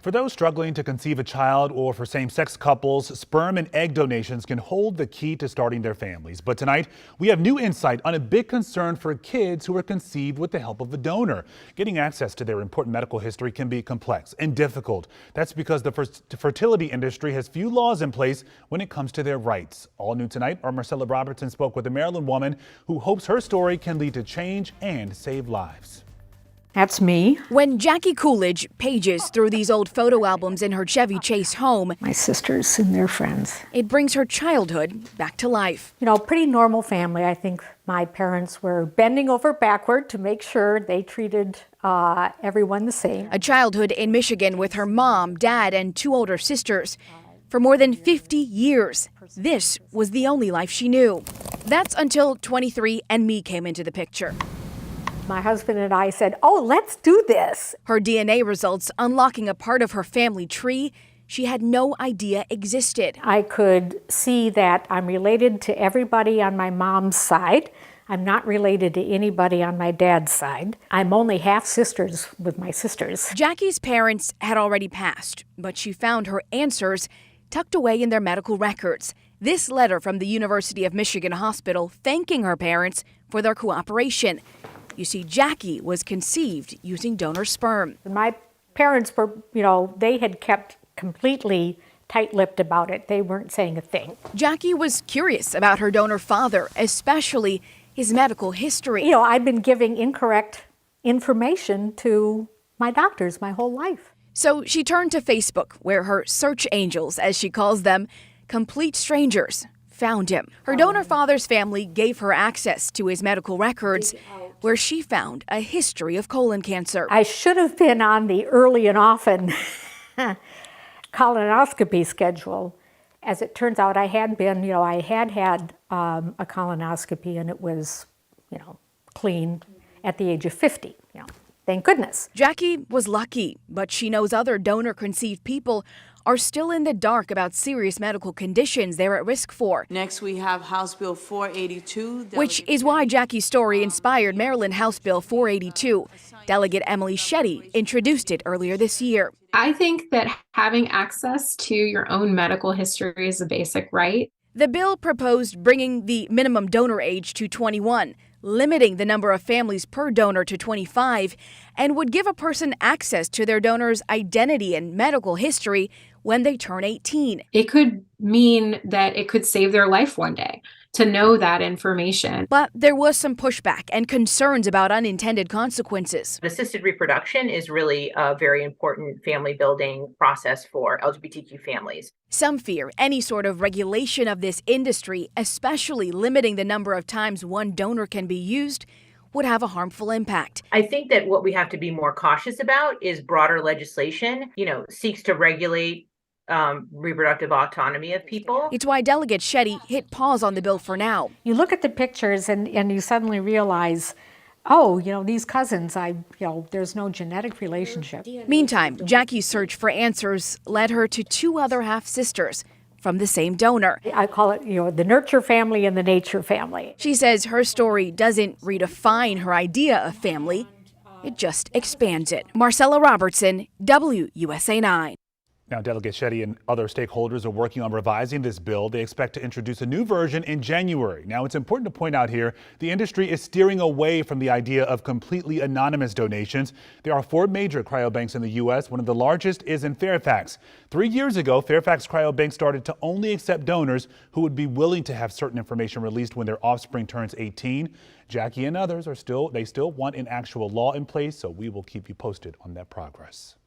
For those struggling to conceive a child or for same-sex couples, sperm and egg donations can hold the key to starting their families. But tonight, we have new insight on a big concern for kids who are conceived with the help of a donor. Getting access to their important medical history can be complex and difficult. That's because the fertility industry has few laws in place when it comes to their rights. All new tonight, our Marcella Robertson spoke with a Maryland woman who hopes her story can lead to change and save lives. That's me. When Jackie Coolidge pages through these old photo albums in her Chevy Chase home, My sisters and their friends. it brings her childhood back to life. You know, pretty normal family. I think my parents were bending over backward to make sure they treated everyone the same. A childhood in Michigan with her mom, dad, and two older sisters. For more than 50 years, this was the only life she knew. That's until 23andMe came into the picture. My husband and I said, oh, let's do this. Her DNA results unlocking a part of her family tree she had no idea existed. I could see that I'm related to everybody on my mom's side. I'm not related to anybody on my dad's side. I'm only half sisters with my sisters. Jackie's parents had already passed, but she found her answers tucked away in their medical records. This letter from the University of Michigan Hospital thanking her parents for their cooperation. You see, Jackie was conceived using donor sperm. My parents were, they had kept completely tight-lipped about it. They weren't saying a thing. Jackie was curious about her donor father, especially his medical history. I've been giving incorrect information to my doctors my whole life. So she turned to Facebook, where her search angels, as she calls them, complete strangers, found him. Her donor father's family gave her access to his medical records, where she found a history of colon cancer. I should have been on the early and often colonoscopy schedule. As it turns out, I had been, I had had a colonoscopy, and it was, clean at the age of 50, Thank goodness. Jackie was lucky, but she knows other donor-conceived people are still in the dark about serious medical conditions they're at risk for. Next, we have House Bill 482. Which is why Jackie's story inspired Maryland House Bill 482. Delegate Emily Shetty introduced it earlier this year. I think that having access to your own medical history is a basic right. The bill proposed bringing the minimum donor age to 21, limiting the number of families per donor to 25, and would give a person access to their donor's identity and medical history when they turn 18. It could mean that it could save their life one day to know that information. But there was some pushback and concerns about unintended consequences. Assisted reproduction is really a very important family building process for LGBTQ families. Some fear any sort of regulation of this industry, especially limiting the number of times one donor can be used, would have a harmful impact. I think that what we have to be more cautious about is broader legislation, seeks to regulate reproductive autonomy of people. It's why Delegate Shetty hit pause on the bill for now. You look at the pictures and you suddenly realize, oh, these cousins, there's no genetic relationship. Meantime, Jackie's search for answers led her to two other half-sisters from the same donor. I call it, the nurture family and the nature family. She says her story doesn't redefine her idea of family. It just expands it. Marcella Robertson, WUSA 9. Now, Delegate Shetty and other stakeholders are working on revising this bill. They expect to introduce a new version in January. Now, it's important to point out here, the industry is steering away from the idea of completely anonymous donations. There are 4 major cryobanks in the U.S. One of the largest is in Fairfax. 3 years ago, Fairfax Cryobank started to only accept donors who would be willing to have certain information released when their offspring turns 18. Jackie and others still want an actual law in place, so we will keep you posted on that progress.